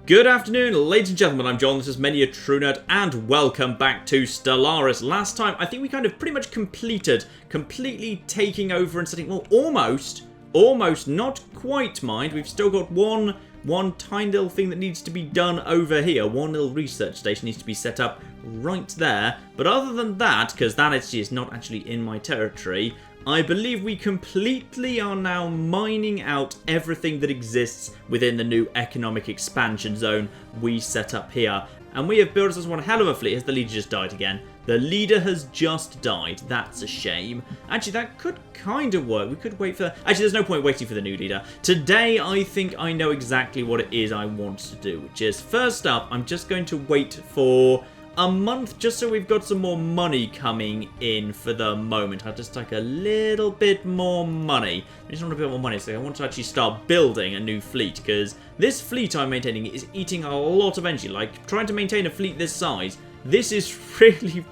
Good afternoon, ladies and gentlemen, I'm John, this is Many a True Nerd, and welcome back to Stellaris. Last time, I think we kind of pretty much completely taking over and setting, well, almost, not quite, mind. We've still got one tiny little thing that needs to be done over here. One little research station needs to be set up right there. But other than that, because that is not actually in my territory, I believe we completely are now mining out everything that exists within the new economic expansion zone we set up here. And we have built us one hell of a fleet. Has the leader just died again? The leader has just died. That's a shame. Actually, that could kind of work. We could wait for... Actually, there's no point waiting for the new leader. Today, I think I know exactly what it is I want to do, which is, first up, I'm just going to wait for a month just so we've got some more money coming in for the moment. I'll just take a little bit more money. I just want a bit more money, so I want to actually start building a new fleet, because this fleet I'm maintaining is eating a lot of energy. Like, trying to maintain a fleet this size, this is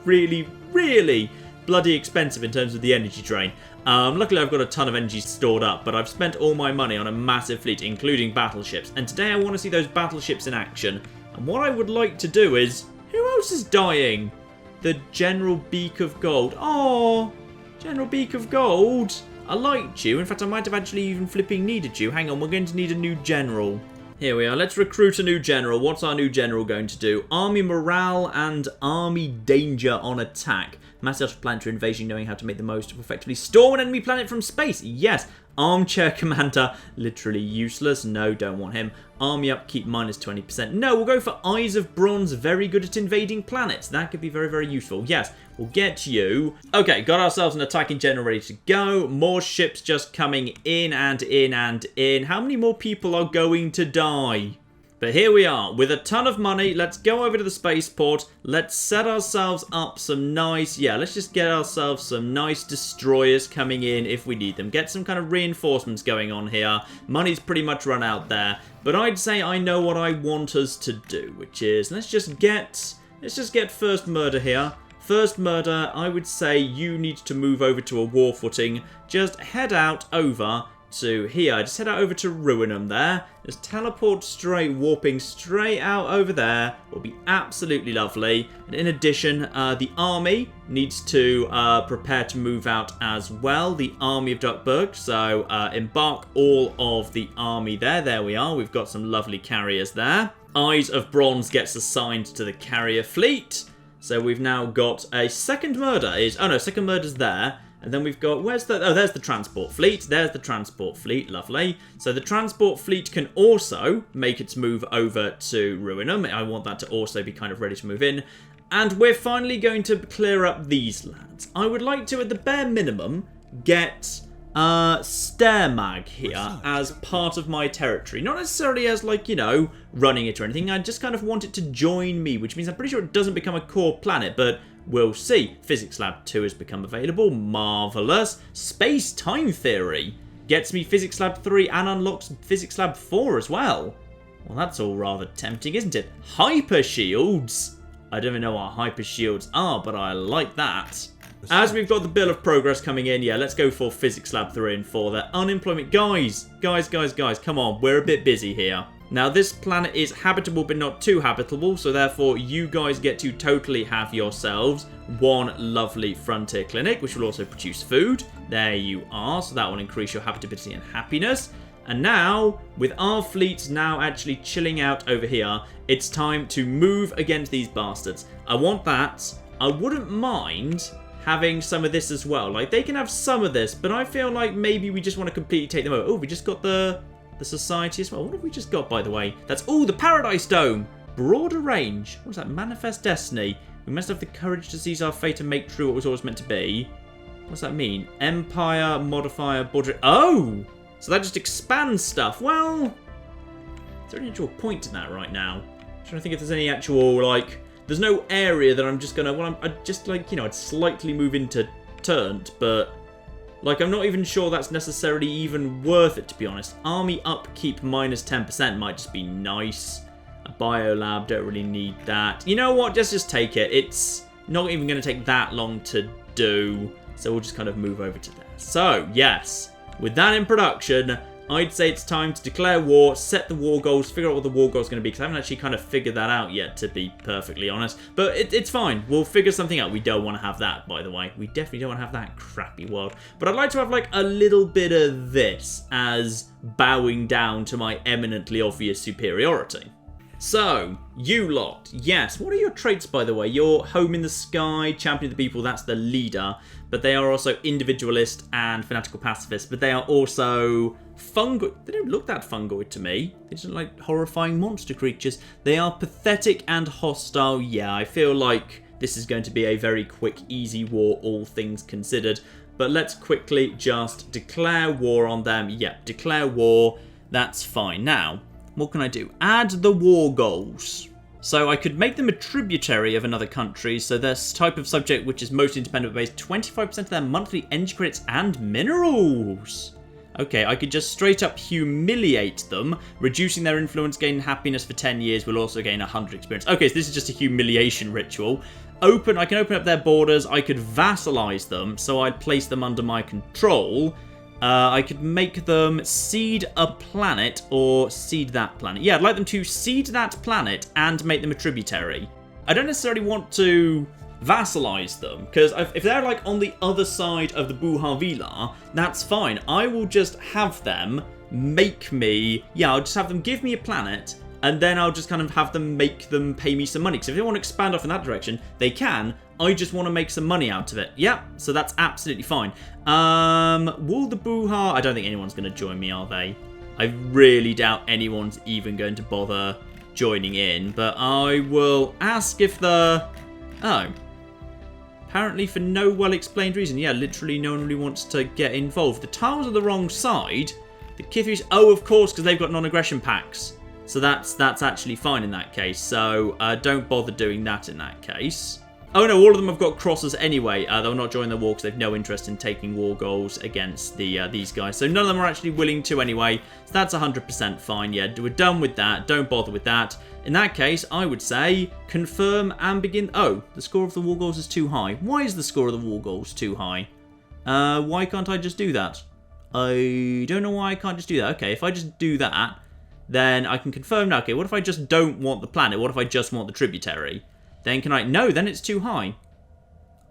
really bloody expensive in terms of the energy drain. Luckily I've got a ton of energy stored up, but I've spent all my money on a massive fleet, including battleships. And today I want to see those battleships in action. And what I would like to do is... Who else is dying? The General Beak of Gold. Oh, General Beak of Gold. I liked you. In fact, I might have actually even flipping needed you. Hang on, we're going to need a new general. Here we are. Let's recruit a new general. What's our new general going to do? Army morale and army danger on attack. Massive planetary invasion, knowing how to make the most of effectively storm an enemy planet from space. Yes. Armchair commander, literally useless. No, don't want him. Army upkeep minus 20%. No, we'll go for Eyes of Bronze, very good at invading planets. That could be very useful. Yes, we'll get you. Okay, got ourselves an attacking general ready to go. More ships just coming in and in and in. How many more people are going to die? But here we are, with a ton of money. Let's go over to the spaceport. Let's set ourselves up some nice... Yeah, let's just get ourselves some nice destroyers coming in if we need them. Get some kind of reinforcements going on here. Money's pretty much run out there. But I'd say I know what I want us to do, which is... Let's just get First Murder here. First Murder, I would say you need to move over to a war footing. Just head out over... to here. Just head out over to Ruinum there. Just teleport straight, warping straight out over there. Will be absolutely lovely. And in addition, the army needs to prepare to move out as well. The army of Duckburg. So embark all of the army there. There we are. We've got some lovely carriers there. Eyes of Bronze gets assigned to the carrier fleet. So we've now got a second murder. Oh no, second murder's there. And then we've got, where's the, oh, there's the transport fleet. There's the transport fleet, lovely. So the transport fleet can also make its move over to Ruinum. I want that to also be kind of ready to move in. And we're finally going to clear up these lands. I would like to, at the bare minimum, get Stairmag here as part of my territory. Not necessarily as, like, you know, running it or anything. I just kind of want it to join me, which means I'm pretty sure it doesn't become a core planet, but... we'll see. Physics Lab 2 has become available. Marvellous. Space-Time Theory gets me Physics Lab 3 and unlocks Physics Lab 4 as well. Well, that's all rather tempting, isn't it? Hyper Shields. I don't even know what Hyper Shields are, but I like that. As we've got the Bill of Progress coming in, yeah, let's go for Physics Lab 3 and 4 there. Unemployment. Guys, come on. We're a bit busy here. Now, this planet is habitable, but not too habitable, so therefore you guys get to totally have yourselves one lovely frontier clinic, which will also produce food. There you are, so that will increase your habitability and happiness. And now, with our fleet now actually chilling out over here, it's time to move against these bastards. I want that. I wouldn't mind having some of this as well. Like, they can have some of this, but I feel like maybe we just want to completely take them over. Oh, we just got the society as well. What have we just got, by the way? That's, oh, the Paradise Dome. Broader range. What's that? Manifest Destiny. We must have the courage to seize our fate and make true what was always meant to be. What's that mean? Empire, modifier, border... Oh! So that just expands stuff. Well, is there any actual point to that right now? I'm trying to think if there's any actual, like... There's no area that I'm just gonna... Well, I'd just, like, you know, I'd slightly move into Turnt, but... Like, I'm not even sure that's necessarily even worth it, to be honest. Army upkeep minus 10% might just be nice. A biolab, don't really need that. You know what? Just take it. It's not even going to take that long to do. So we'll just kind of move over to there. So, yes. With that in production, I'd say it's time to declare war, set the war goals, figure out what the war goals are going to be, because I haven't actually kind of figured that out yet, to be perfectly honest. But it's fine. We'll figure something out. We don't want to have that, by the way. We definitely don't want to have that crappy world. But I'd like to have, like, a little bit of this as bowing down to my eminently obvious superiority. So, you lot, yes. What are your traits, by the way? You're home in the sky, champion of the people, that's the leader. But they are also individualist and fanatical pacifist. But they are also fungoid. They don't look that fungoid to me. They just look like horrifying monster creatures. They are pathetic and hostile. Yeah, I feel like this is going to be a very quick, easy war, all things considered. But let's quickly just declare war on them. Yep, declare war. That's fine. Now, what can I do? Add the war goals. So I could make them a tributary of another country. So this type of subject which is most independent based 25% of their monthly energy credits and minerals. Okay, I could just straight up humiliate them. Reducing their influence, gain happiness for 10 years will also gain 100 experience. Okay, so this is just a humiliation ritual. I can open up their borders. I could vassalize them. So I'd place them under my control. I could make them seed a planet or seed that planet. Yeah, I'd like them to seed that planet and make them a tributary. I don't necessarily want to vassalize them, because if they're like on the other side of the Buhavila, that's fine. I will just have them make me... Yeah, I'll just have them give me a planet, and then I'll just kind of have them make them pay me some money. Because if they want to expand off in that direction, they can. I just want to make some money out of it. Yep, so that's absolutely fine. Will the Buha... I don't think anyone's going to join me, are they? I really doubt anyone's even going to bother joining in. But I will ask if the... Oh. Apparently for no well-explained reason. Yeah, literally no one really wants to get involved. The tiles are the wrong side. The Kithus... Oh, of course, because they've got non-aggression packs. So that's actually fine in that case. So don't bother doing that in that case. Oh no, all of them have got crosses anyway. They'll not join the war because they've no interest in taking war goals against these guys. So none of them are actually willing to anyway. So that's 100% fine. Yeah, we're done with that. Don't bother with that. In that case, I would say confirm and begin. Oh, the score of the war goals is too high. Why is the score of the war goals too high? Why can't I just do that? I don't know why I can't just do that. Okay, if I just do that, then I can confirm now. Okay, what if I just don't want the planet? What if I just want the tributary? Then can I... No, then it's too high.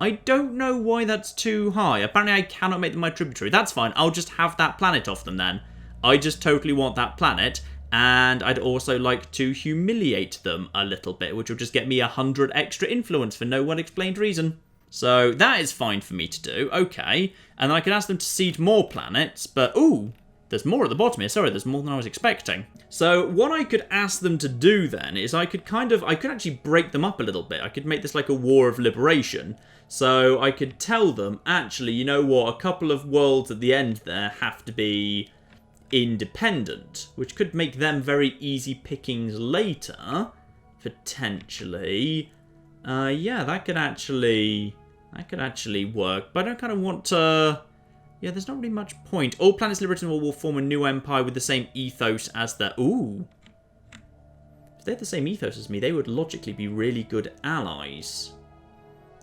I don't know why that's too high. Apparently I cannot make them my tributary. That's fine. I'll just have that planet off them then. I just totally want that planet. And I'd also like to humiliate them a little bit, which will just get me 100 extra influence for no well-explained reason. So that is fine for me to do. Okay. And I can ask them to seed more planets, but... Ooh! There's more at the bottom here. Sorry, there's more than I was expecting. So what I could ask them to do then is I could actually break them up a little bit. I could make this like a war of liberation. So I could tell them, actually, you know what? A couple of worlds at the end there have to be independent, which could make them very easy pickings later, potentially. Yeah, that could actually work. But I don't kind of want to... Yeah, there's not really much point. All planets liberated in war will form a new empire with the same ethos as their... Ooh. If they had the same ethos as me, they would logically be really good allies.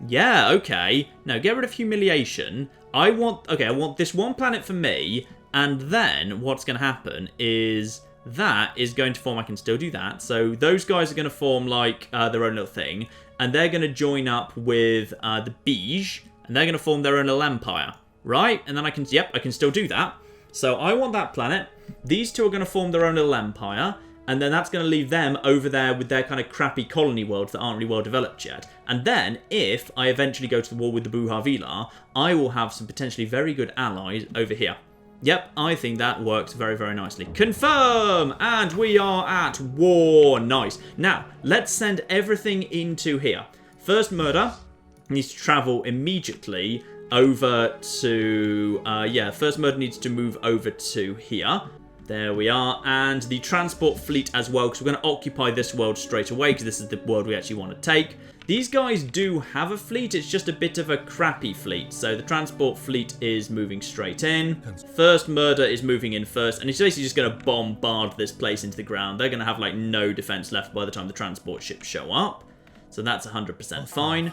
Yeah, okay. Now, get rid of humiliation. I want this one planet for me, and then what's going to happen is that is going to form... I can still do that. So those guys are going to form, like, their own little thing, and they're going to join up with the Beige, and they're going to form their own little empire. Right, and then I can still do that. So I want that planet. These two are going to form their own little empire. And then that's going to leave them over there with their kind of crappy colony worlds that aren't really well developed yet. And then, if I eventually go to the war with the Buhavila, I will have some potentially very good allies over here. Yep, I think that works very, very nicely. Confirm! And we are at war. Nice. Now, let's send everything into here. First Murder needs to travel immediately over to, First Murder needs to move over to here. There we are. And the transport fleet as well, because we're going to occupy this world straight away, because this is the world we actually want to take. These guys do have a fleet, it's just a bit of a crappy fleet. So the transport fleet is moving straight in. First Murder is moving in first, and he's basically just going to bombard this place into the ground. They're going to have, like, no defense left by the time the transport ships show up. So that's 100% fine.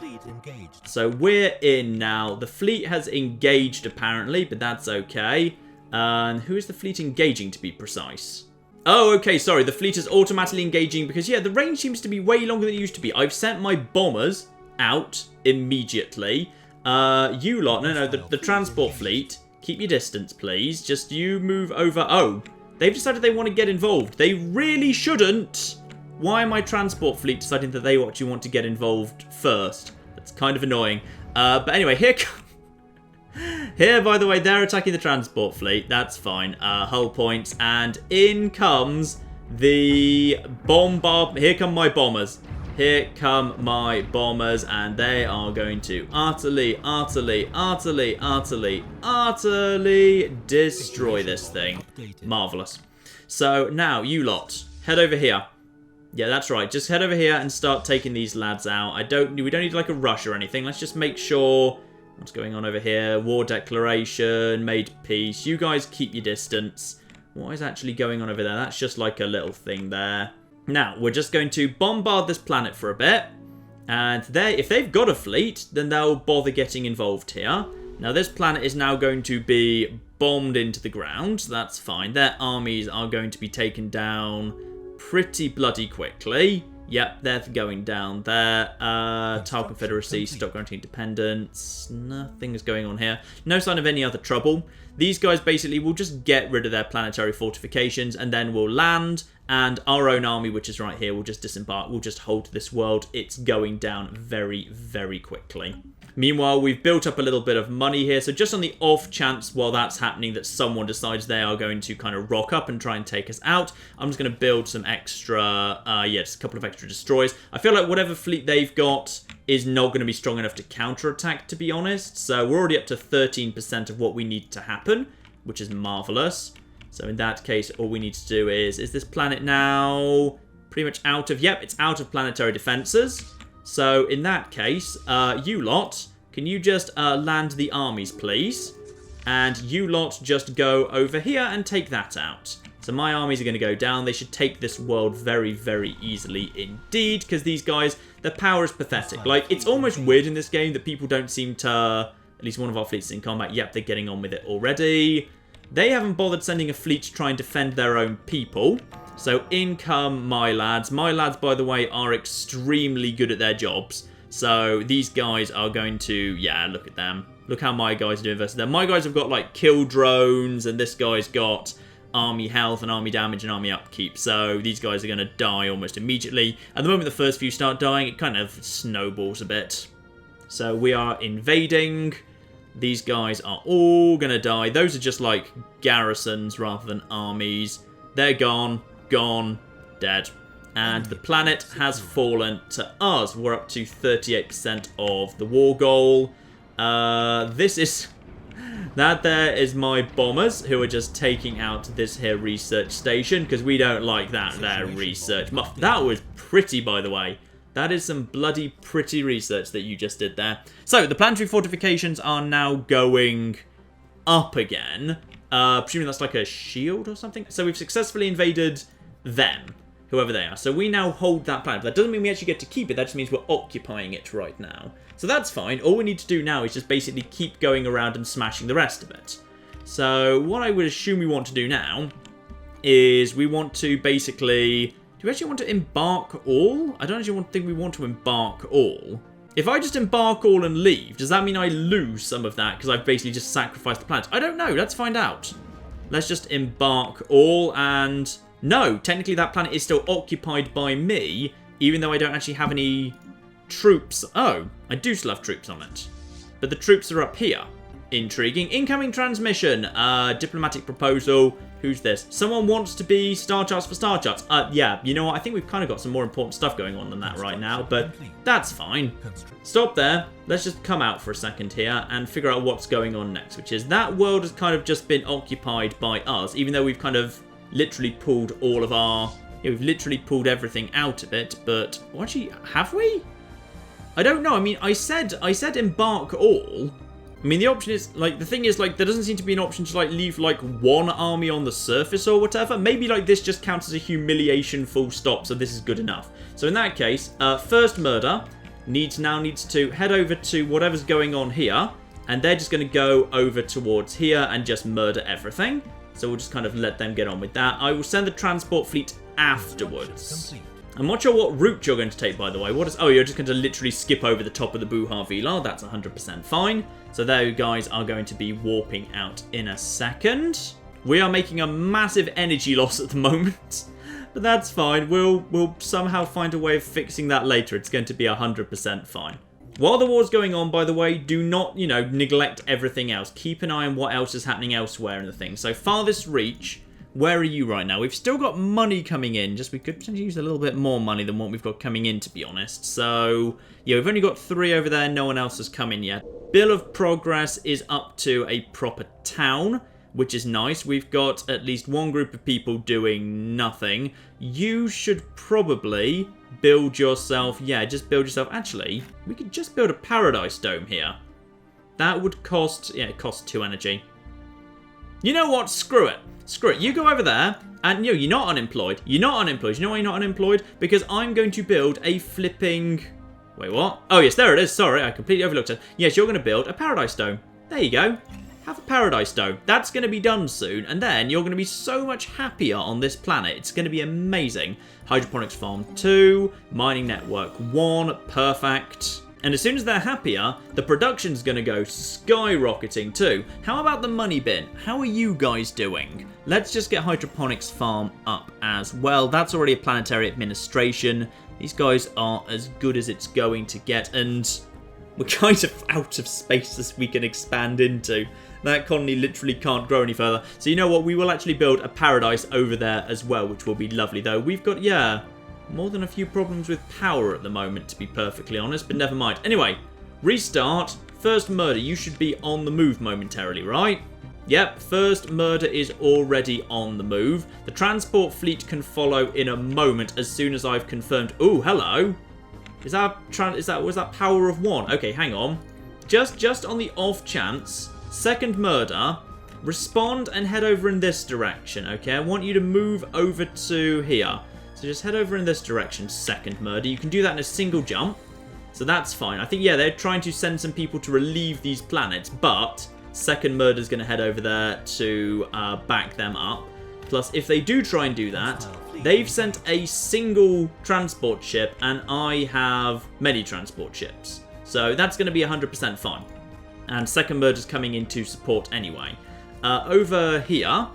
So we're in now. The fleet has engaged apparently, but that's okay. And who is the fleet engaging, to be precise? Oh, okay, sorry. The fleet is automatically engaging because, yeah, the range seems to be way longer than it used to be. I've sent my bombers out immediately. You lot, no, the transport fleet, keep your distance, please. Just you move over. Oh, they've decided they want to get involved. They really shouldn't. Why am my transport fleet deciding that they actually want to get involved first? That's kind of annoying. But anyway, here, by the way, they're attacking the transport fleet. That's fine. Hull points. And in comes the bombard. Here come my bombers. Here come my bombers. And they are going to utterly destroy this thing. Marvellous. So now, you lot, head over here. Yeah, that's right. Just head over here and start taking these lads out. We don't need like a rush or anything. Let's just make sure... What's going on over here? War declaration, made peace. You guys keep your distance. What is actually going on over there? That's just like a little thing there. Now, we're just going to bombard this planet for a bit. And if they've got a fleet, then they'll bother getting involved here. Now, this planet is now going to be bombed into the ground. So that's fine. Their armies are going to be taken down pretty bloody quickly. Yep, they're going down there. Tile Confederacy, stop granting independence. Nothing is going on here. No sign of any other trouble. These guys basically will just get rid of their planetary fortifications and then we'll land. And our own army, which is right here, will just disembark. We'll just hold this world. It's going down very, very quickly. Meanwhile, we've built up a little bit of money here. So just on the off chance while that's happening that someone decides they are going to kind of rock up and try and take us out, I'm just going to build some extra, just a couple of extra destroyers. I feel like whatever fleet they've got is not going to be strong enough to counterattack, to be honest. So we're already up to 13% of what we need to happen, which is marvellous. So in that case, all we need to do is this planet now pretty much out of, yep, it's out of planetary defences. So in that case, you lot, can you just land the armies, please? And you lot just go over here and take that out. So my armies are going to go down. They should take this world very, very easily indeed, because these guys, their power is pathetic. Like, it's almost weird in this game that people don't seem to, at least one of our fleets is in combat. Yep, they're getting on with it already. They haven't bothered sending a fleet to try and defend their own people. So in come my lads. My lads, by the way, are extremely good at their jobs. So these guys are going to, yeah, look at them. Look how my guys are doing versus them. My guys have got like kill drones and this guy's got army health and army damage and army upkeep. So these guys are going to die almost immediately. At the moment the first few start dying, it kind of snowballs a bit. So we are invading. These guys are all going to die. Those are just like garrisons rather than armies. They're gone. Gone, dead. And the planet has fallen to us. We're up to 38% of the war goal. That there is my bombers who are just taking out this here research station because we don't like that there research. That was pretty, by the way. That is some bloody pretty research that you just did there. So the planetary fortifications are now going up again. Presuming that's like a shield or something. So we've successfully invaded them, whoever they are. So we now hold that planet. That doesn't mean we actually get to keep it. That just means we're occupying it right now. So that's fine. All we need to do now is just basically keep going around and smashing the rest of it. So what I would assume we want to do now is we want to basically... Do we actually want to embark all? I don't actually think we want to embark all. If I just embark all and leave, does that mean I lose some of that because I've basically just sacrificed the planet? I don't know. Let's find out. Let's just embark all and... No, technically that planet is still occupied by me, even though I don't actually have any troops. Oh, I do still have troops on it. But the troops are up here. Intriguing. Incoming transmission. Diplomatic proposal. Who's this? Someone wants to be Star Charts for Star Charts. Yeah, you know what? I think we've kind of got some more important stuff going on than that right now, but that's fine. Stop there. Let's just come out for a second here and figure out what's going on next, which is that world has kind of just been occupied by us, even though we've kind of literally pulled all of our... Yeah, we've literally pulled everything out of it, but... Well, actually, have we? I don't know. I mean, I said embark all. I mean, the option is, like, the thing is, like, there doesn't seem to be an option to, like, leave, like, one army on the surface or whatever. Maybe, like, this just counts as a humiliation full stop, so this is good enough. So in that case, First Murder now needs to head over to whatever's going on here And they're just going to go over towards here and just murder everything. So we'll just kind of let them get on with that. I will send the transport fleet afterwards. I'm not sure what route you're going to take, by the way. Oh, you're just going to literally skip over the top of the Buha Vila. That's 100% fine. So there you guys are going to be warping out in a second. We are making a massive energy loss at the moment. But that's fine. We'll somehow find a way of fixing that later. It's going to be 100% fine. While the war's going on, by the way, do not, neglect everything else. Keep an eye on what else is happening elsewhere in the thing. So farthest reach, where are you right now? We've still got money coming in. Just we could potentially use a little bit more money than what we've got coming in, to be honest. So, yeah, we've only got 3 over there. No one else has come in yet. Bill of Progress is up to a proper town, which is nice. We've got at least one group of people doing nothing. You should probably build yourself... Yeah, just build yourself... Actually, we could just build a Paradise Dome here. That would cost... Yeah, it costs 2 energy. You know what? Screw it. Screw it. You go over there, and you're not unemployed. You're not unemployed. You know why you're not unemployed? Because I'm going to build a flipping... Wait, what? Oh, yes, there it is. Sorry, I completely overlooked it. Yes, you're going to build a Paradise Dome. There you go. Have a Paradise Dome. That's going to be done soon, and then you're going to be so much happier on this planet. It's going to be amazing. Hydroponics Farm 2, Mining Network 1, perfect. And as soon as they're happier, the production's going to go skyrocketing too. How about the money bin? How are you guys doing? Let's just get Hydroponics Farm up as well. That's already a planetary administration. These guys are as good as it's going to get, and we're kind of out of space as we can expand into. That colony literally can't grow any further. So you know what? We will actually build a paradise over there as well, which will be lovely though. We've got, yeah, more than a few problems with power at the moment, to be perfectly honest, but never mind. Anyway, restart. First murder. You should be on the move momentarily, right? Yep, first murder is already on the move. The transport fleet can follow in a moment as soon as I've confirmed. Ooh, hello. Was that power of 1? Okay, hang on. Just on the off chance, second murder, respond and head over in this direction, okay? I want you to move over to here. So just head over in this direction, second murder. You can do that in a single jump, so that's fine. I think, yeah, they're trying to send some people to relieve these planets, but second murder's going to head over there to back them up. Plus, if they do try and do that, they've sent a single transport ship, and I have many transport ships. So that's going to be 100% fine. And second murder's coming in to support anyway. Over here,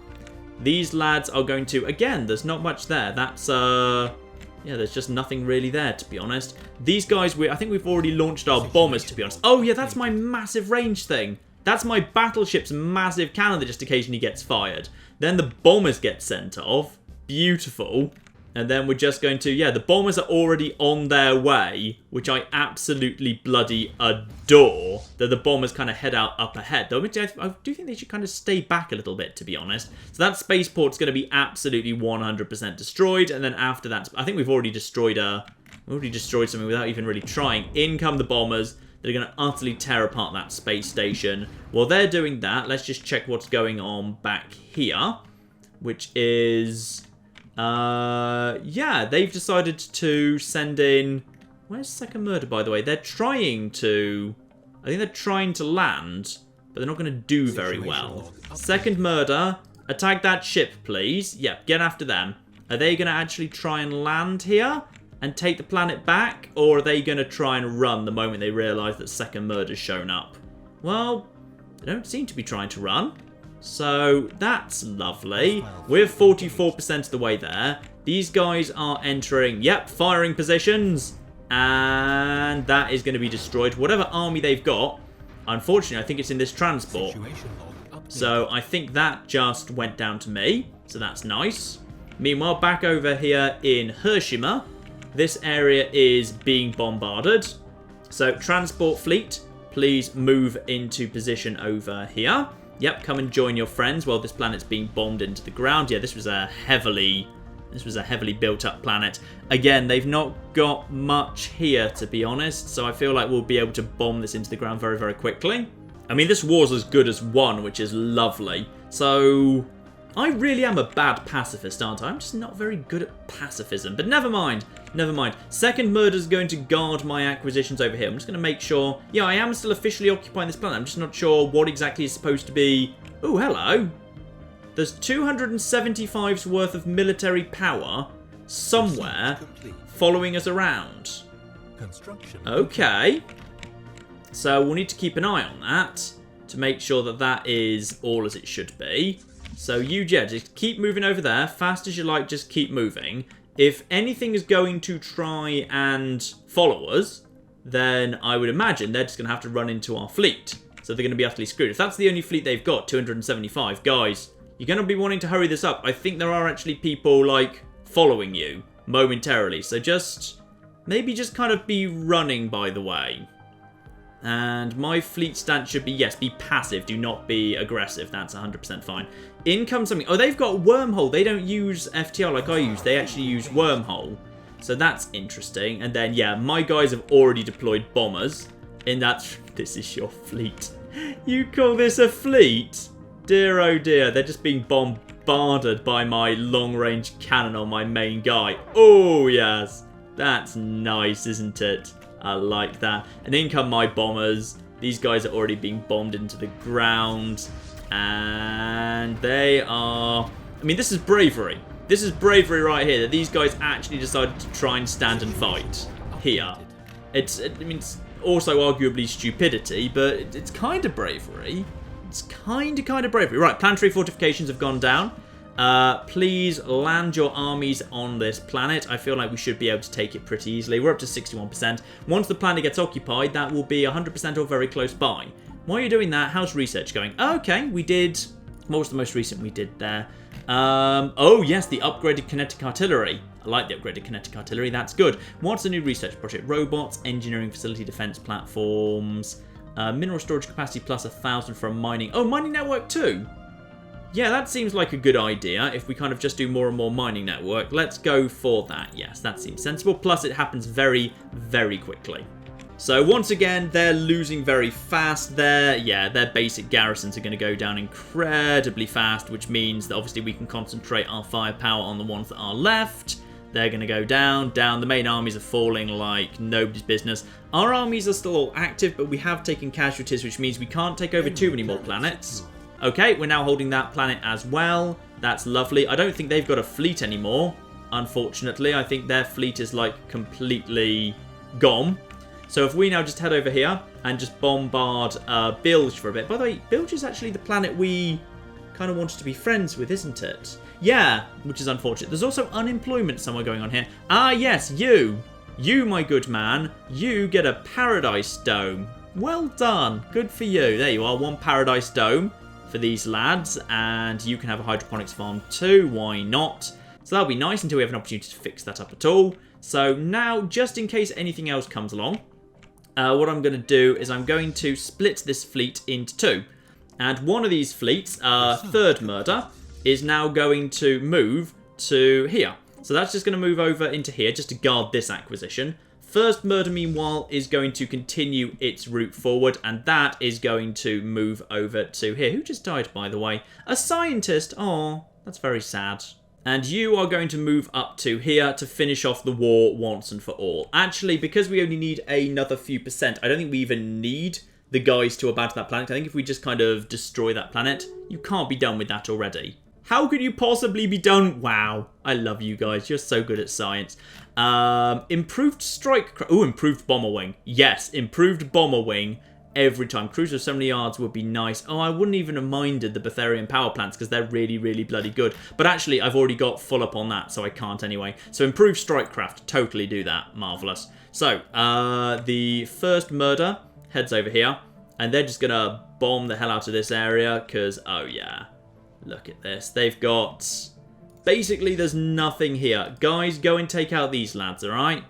these lads are going to... Again, there's not much there. That's... Yeah, there's just nothing really there, to be honest. These guys, I think we've already launched our bombers, to be honest. Oh, yeah, that's my massive range thing. That's my battleship's massive cannon that just occasionally gets fired. Then the bombers get sent off. Beautiful. And then we're just going to... Yeah, the bombers are already on their way, which I absolutely bloody adore. That the bombers kind of head out up ahead. Though I do think they should kind of stay back a little bit, to be honest. So that spaceport's going to be absolutely 100% destroyed. And then after that... I think we've already destroyed something without even really trying. In come the bombers. They're going to utterly tear apart that space station. While they're doing that, let's just check what's going on back here. Which is... yeah, they've decided to send in... Where's second murder, by the way? They're trying to... I think they're trying to land, but they're not going to do very well. Second murder, attack that ship, please. Yep, get after them. Are they going to actually try and land here and take the planet back? Or are they going to try and run the moment they realise that second murder's shown up? Well, they don't seem to be trying to run. So, that's lovely. We're 44% of the way there. These guys are entering, yep, firing positions. And that is going to be destroyed. Whatever army they've got, unfortunately, I think it's in this transport. So, I think that just went down to me. So, that's nice. Meanwhile, back over here in Hiroshima, this area is being bombarded. So, transport fleet, please move into position over here. Yep, come and join your friends while this planet's being bombed into the ground. Yeah, this was a heavily built up planet. Again, they've not got much here, to be honest, so I feel like we'll be able to bomb this into the ground very, very quickly. I mean, this war's as good as won, which is lovely. So, I really am a bad pacifist, aren't I? I'm just not very good at pacifism. But never mind. Never mind. Second murder's going to guard my acquisitions over here. I'm just going to make sure... Yeah, I am still officially occupying this planet. I'm just not sure what exactly is supposed to be... Oh, hello. There's 275's worth of military power somewhere following us around. Okay. So we'll need to keep an eye on that to make sure that that is all as it should be. So you, just keep moving over there. Fast as you like, just keep moving. If anything is going to try and follow us, then I would imagine they're just going to have to run into our fleet. So they're going to be utterly screwed. If that's the only fleet they've got, 275, guys, you're going to be wanting to hurry this up. I think there are actually people, like, following you momentarily. So just, maybe just kind of be running, by the way. And my fleet stance should be, yes, be passive. Do not be aggressive. That's 100% fine. In comes something. Oh, they've got wormhole. They don't use FTL like I use. They actually use wormhole. So that's interesting. And then, yeah, my guys have already deployed bombers. In that, this is your fleet. You call this a fleet? Dear, oh dear. They're just being bombarded by my long-range cannon on my main guy. Oh, yes. That's nice, isn't it? I like that. And in come my bombers. These guys are already being bombed into the ground. And they are... I mean, this is bravery. This is bravery right here. That these guys actually decided to try and stand and fight here. I mean, it's also arguably stupidity, but it's kind of bravery. It's kind of bravery. Right, planetary fortifications have gone down. Please land your armies on this planet. I feel like we should be able to take it pretty easily. We're up to 61%. Once the planet gets occupied, that will be 100% or very close by. While you're doing that, how's research going? Okay, we did... What was the most recent we did there? Oh, yes, the upgraded kinetic artillery. I like the upgraded kinetic artillery. That's good. What's the new research project? Robots, engineering facility, defense platforms, mineral storage capacity plus 1,000 for a mining... Oh, mining network too? Yeah, that seems like a good idea. If we kind of just do more and more mining network, let's go for that. Yes, that seems sensible. Plus, it happens very, very quickly. So, once again, they're losing very fast there. Yeah, their basic garrisons are going to go down incredibly fast, which means that obviously we can concentrate our firepower on the ones that are left. They're going to go down. The main armies are falling like nobody's business. Our armies are still all active, but we have taken casualties, which means we can't take over too many more planets. Okay, we're now holding that planet as well. That's lovely. I don't think they've got a fleet anymore, unfortunately. I think their fleet is, like, completely gone. So if we now just head over here and just bombard Bilge for a bit. By the way, Bilge is actually the planet we kind of wanted to be friends with, isn't it? Yeah, which is unfortunate. There's also unemployment somewhere going on here. Ah, yes, you. You, my good man. You get a Paradise Dome. Well done. Good for you. There you are. One Paradise Dome for these lads, and you can have a hydroponics farm too, why not? So that'll be nice until we have an opportunity to fix that up at all. So now, just in case anything else comes along, what I'm going to do is I'm going to split this fleet into two. And one of these fleets, third murder, is now going to move to here. So that's just going to move over into here just to guard this acquisition. First murder, meanwhile, is going to continue its route forward, and that is going to move over to here. Who just died, by the way? A scientist. Oh, that's very sad. And you are going to move up to here to finish off the war once and for all. Actually, because we only need another few percent, I don't think we even need the guys to abandon that planet. I think if we just kind of destroy that planet, you can't be done with that already. How could you possibly be done? Wow, I love you guys. You're so good at science. Improved strike... Oh, improved bomber wing. Yes, improved bomber wing every time. Cruise of so many yards would be nice. Oh, I wouldn't even have minded the Betharian power plants because they're really, really bloody good. But actually, I've already got full up on that, so I can't anyway. So improved strike craft. Totally do that. Marvellous. So, the first murder heads over here. And they're just going to bomb the hell out of this area because, oh yeah. Look at this. They've got... Basically, there's nothing here. Guys, go and take out these lads, alright?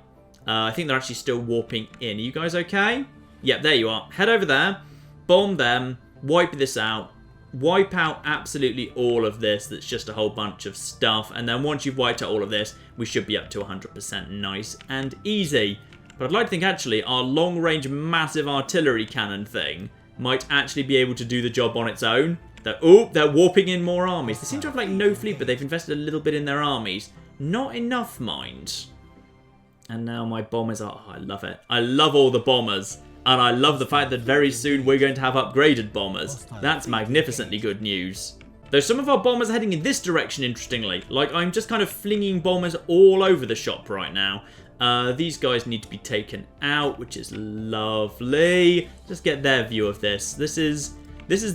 I think they're actually still warping in. Are you guys okay? Yep, there you are. Head over there. Bomb them. Wipe this out. Wipe out absolutely all of this. That's just a whole bunch of stuff. And then once you've wiped out all of this, we should be up to 100% nice and easy. But I'd like to think, actually, our long-range massive artillery cannon thing might actually be able to do the job on its own. They're warping in more armies. They seem to have, like, no fleet, but they've invested a little bit in their armies. Not enough, mind. And now my bombers are... Oh, I love it. I love all the bombers. And I love the fact that very soon we're going to have upgraded bombers. That's magnificently good news. Though some of our bombers are heading in this direction, interestingly. Like, I'm just kind of flinging bombers all over the shop right now. These guys need to be taken out, which is lovely. Just get their view of this. This is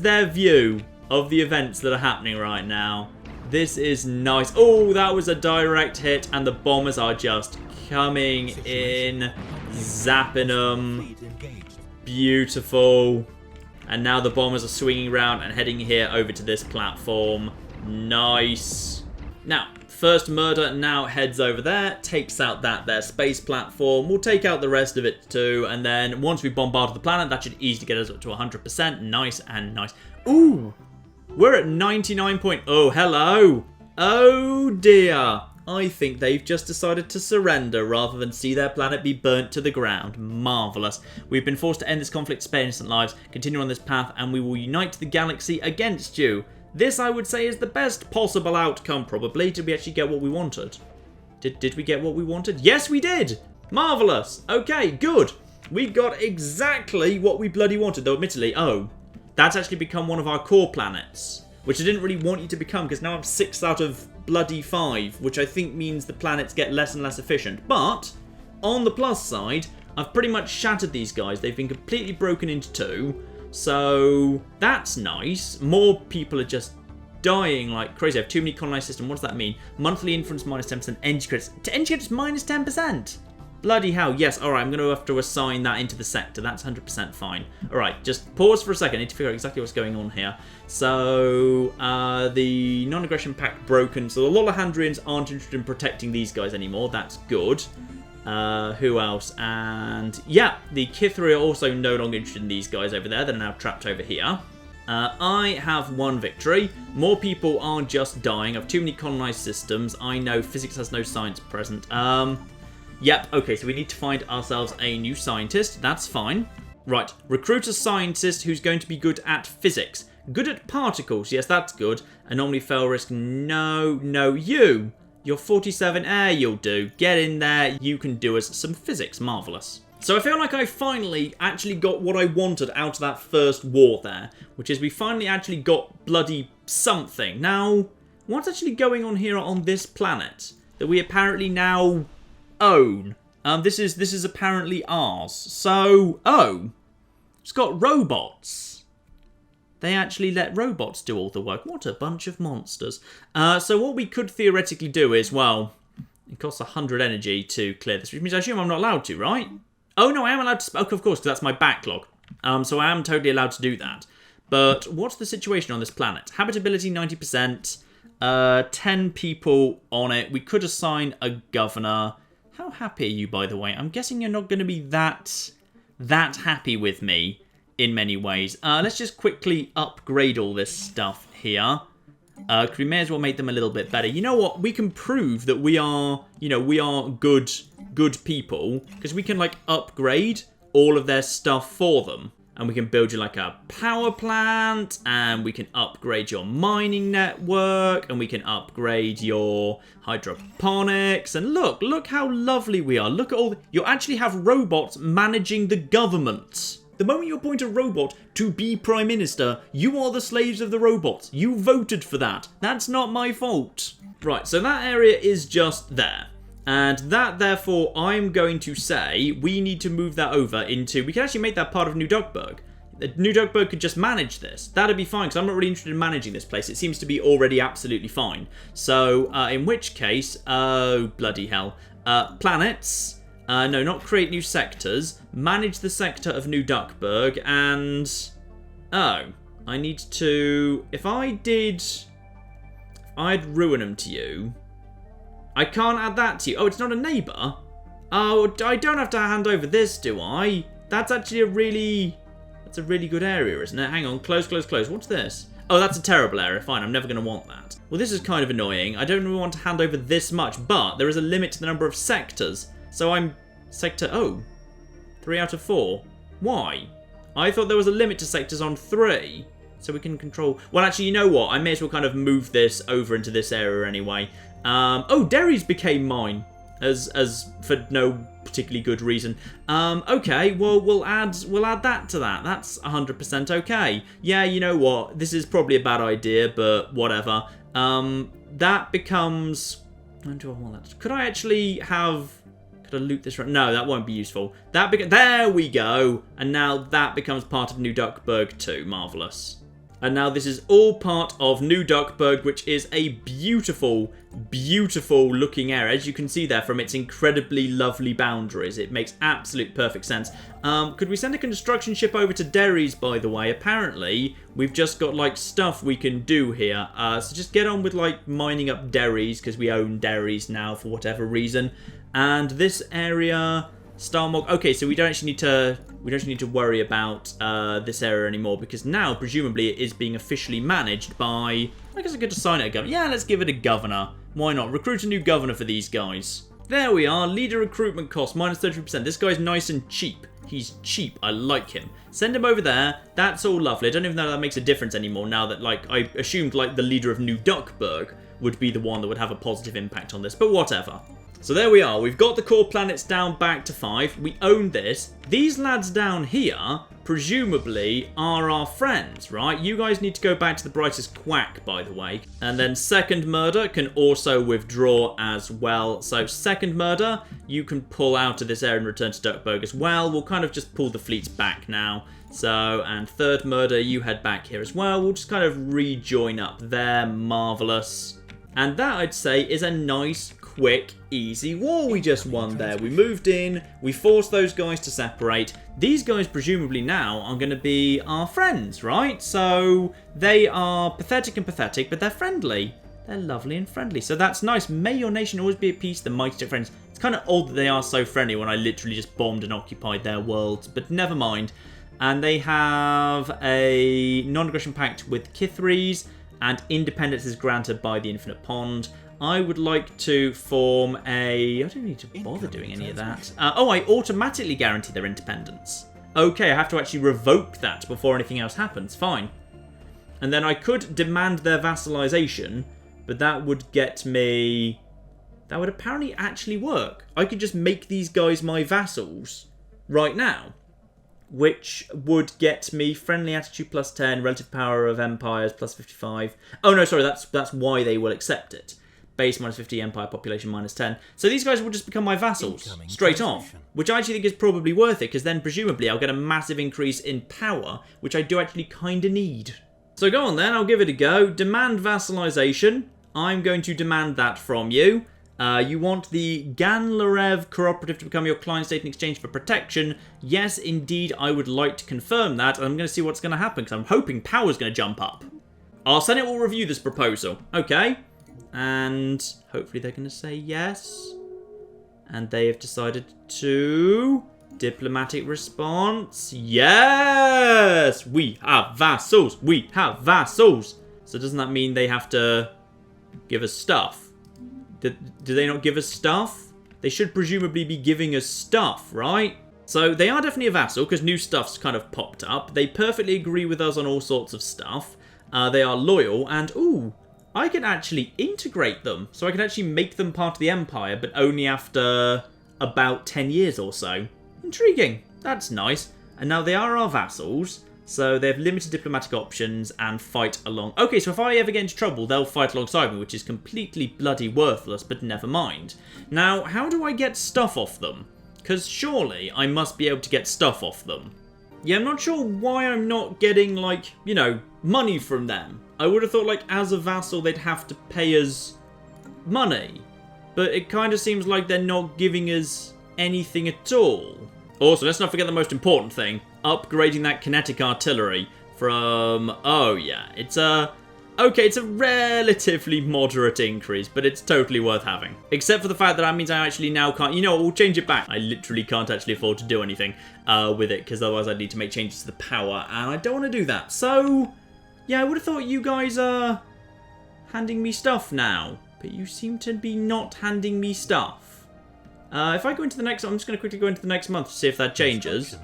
their view of the events that are happening right now. This is nice. Oh, that was a direct hit, and the bombers are just coming in, zapping them. Beautiful. And now the bombers are swinging around and heading here over to this platform. Nice. Now, first murder now heads over there, takes out their space platform. We'll take out the rest of it too, and then once we bombarded the planet, that should easily get us up to 100%. Nice and nice. Ooh, we're at 99 point... Oh, hello. Oh, dear. I think they've just decided to surrender rather than see their planet be burnt to the ground. Marvellous. We've been forced to end this conflict, spare innocent lives, continue on this path, and we will unite the galaxy against you. This, I would say, is the best possible outcome, probably. Did we actually get what we wanted? Did we get what we wanted? Yes, we did! Marvellous! Okay, good. We got exactly what we bloody wanted, though admittedly, oh, that's actually become one of our core planets, which I didn't really want you to become, because now I'm 6 out of bloody 5, which I think means the planets get less and less efficient. But, on the plus side, I've pretty much shattered these guys. They've been completely broken into 2. So, that's nice. More people are just dying like crazy. I have too many colonized systems. What does that mean? Monthly influence minus 10%. Energy credits. Energy credits minus 10%. Bloody hell. Yes, alright. I'm going to have to assign that into the sector. That's 100% fine. Alright, just pause for a second. I need to figure out exactly what's going on here. So, the non-aggression pact broken. So, the Lolahandrians aren't interested in protecting these guys anymore. That's good. Who else? And yeah, the Kithri are also no longer interested in these guys over there. They're now trapped over here. I have 1 victory. More people are just dying. I have too many colonized systems. I know physics has no science present. Yep, okay, so we need to find ourselves a new scientist. That's fine. Right, recruit a scientist who's going to be good at physics. Good at particles. Yes, that's good. Anomaly, fail risk. No, you. You're 47 air, you'll do. Get in there. You can do us some physics. Marvellous. So I feel like I finally actually got what I wanted out of that first war there, which is we finally actually got bloody something. Now, what's actually going on here on this planet that we apparently now own? This is apparently ours. So, oh, it's got robots. They actually let robots do all the work. What a bunch of monsters. So what we could theoretically do is, well, it costs 100 energy to clear this, which means I assume I'm not allowed to, right? Oh, no, I am allowed to... Oh, of course, because that's my backlog. So I am totally allowed to do that. But what's the situation on this planet? Habitability 90%. 10 people on it. We could assign a governor. How happy are you, by the way? I'm guessing you're not going to be that happy with me in many ways. Let's just quickly upgrade all this stuff here. We may as well make them a little bit better. You know what? We can prove that we are, we are good people, because we can, like, upgrade all of their stuff for them. And we can build you, like, a power plant, and we can upgrade your mining network, and we can upgrade your hydroponics. And look how lovely we are. Look at all... You actually have robots managing the government. The moment you appoint a robot to be Prime Minister, you are the slaves of the robots. You voted for that. That's not my fault. Right, so that area is just there. And that, therefore, I'm going to say we need to move that over into... We can actually make that part of New Duckburg. New Duckburg could just manage this. That'd be fine, because I'm not really interested in managing this place. It seems to be already absolutely fine. So, in which case... Oh, bloody hell. Planets... no, not create new sectors. Manage the sector of New Duckburg, and... Oh, I need to... If I'd ruin them to you... I can't add that to you. Oh, it's not a neighbour? Oh, I don't have to hand over this, do I? That's actually a really... That's a really good area, isn't it? Hang on, close. What's this? Oh, that's a terrible area. Fine, I'm never going to want that. Well, this is kind of annoying. I don't really want to hand over this much, but there is a limit to the number of sectors. So I'm... Sector... Oh. 3 out of 4. Why? I thought there was a limit to sectors on 3. So we can control... Well, actually, you know what? I may as well kind of move this over into this area anyway. Oh, Derry's became mine. As for no particularly good reason. Okay, well, we'll add that to that. That's 100% okay. Yeah, you know what? This is probably a bad idea, but whatever. That becomes... When do I want that? Could I actually have... Could I loot this? No, that won't be useful. There we go. And now that becomes part of New Duckburg too. Marvellous. And now this is all part of New Duckburg, which is a beautiful, beautiful looking area. As you can see there from its incredibly lovely boundaries. It makes absolute perfect sense. Could we send a construction ship over to Derry's, by the way? Apparently, we've just got, like, stuff we can do here. So just get on with, like, mining up Derry's, because we own Derry's now for whatever reason. And this area... Starmog. Okay, so we don't actually need to worry about this area anymore, because now presumably it is being officially managed by... I guess I could assign it a governor. Yeah, let's give it a governor. Why not? Recruit a new governor for these guys. There we are. Leader recruitment cost minus 33%. This guy's nice and cheap. He's cheap. I like him. Send him over there. That's all lovely. I don't even know if that makes a difference anymore now that, like, I assumed, like, the leader of New Duckburg would be the one that would have a positive impact on this, but whatever. So there we are. We've got the core planets down back to 5. We own this. These lads down here, presumably, are our friends, right? You guys need to go back to the brightest quack, by the way. And then Second Murder can also withdraw as well. So Second Murder, you can pull out of this area and return to Duckburg as well. We'll kind of just pull the fleets back now. So, and Third Murder, you head back here as well. We'll just kind of rejoin up there. Marvellous. And that, I'd say, is a nice, quick, easy war we just won there. We moved in, we forced those guys to separate. These guys, presumably now, are going to be our friends, right? So, they are pathetic and pathetic, but they're friendly. They're lovely and friendly. So that's nice. May your nation always be at peace, the mighty Duck friends. It's kind of odd that they are so friendly when I literally just bombed and occupied their worlds, but never mind. And they have a non-aggression pact with Kithres, and independence is granted by the Infinite Pond. I would like to form a... I don't need to bother doing any of that. Oh, I automatically guarantee their independence. Okay, I have to actually revoke that before anything else happens. Fine. And then I could demand their vassalization, but that would get me... That would apparently actually work. I could just make these guys my vassals right now, which would get me friendly attitude plus 10, relative power of empires plus 55. Oh, no, sorry, that's why they will accept it. Base minus 50, empire population minus 10. So these guys will just become my vassals, straight off. Which I actually think is probably worth it, because then presumably I'll get a massive increase in power, which I do actually kind of need. So go on then, I'll give it a go. Demand vassalization. I'm going to demand that from you. You want the Ganlarev Cooperative to become your client state in exchange for protection. Yes, indeed, I would like to confirm that. And I'm going to see what's going to happen, because I'm hoping power's going to jump up. Our Senate will review this proposal. Okay. And hopefully they're going to say yes. And they have decided to... Diplomatic response. Yes! We have vassals. We have vassals. So doesn't that mean they have to give us stuff? Do they not give us stuff? They should presumably be giving us stuff, right? So they are definitely a vassal because new stuff's kind of popped up. They perfectly agree with us on all sorts of stuff. They are loyal and, ooh, I can actually integrate them. So I can actually make them part of the Empire, but only after about 10 years or so. Intriguing. That's nice. And now they are our vassals. So they have limited diplomatic options and fight along. Okay, so if I ever get into trouble, they'll fight alongside me, which is completely bloody worthless, but never mind. Now, how do I get stuff off them? Because surely I must be able to get stuff off them. Yeah, I'm not sure why I'm not getting, like, you know, money from them. I would have thought, like, as a vassal, they'd have to pay us money. But it kind of seems like they're not giving us anything at all. Also, let's not forget the most important thing. Upgrading that kinetic artillery from... Oh, yeah. It's a... Okay, it's a relatively moderate increase, but it's totally worth having. Except for the fact that that means I actually now can't... You know what, we'll change it back. I literally can't actually afford to do anything with it, because otherwise I'd need to make changes to the power, and I don't want to do that. So, yeah, I would have thought you guys are handing me stuff now, but you seem to be not handing me stuff. If I go into the next... I'm just going to quickly go into the next month to see if that changes.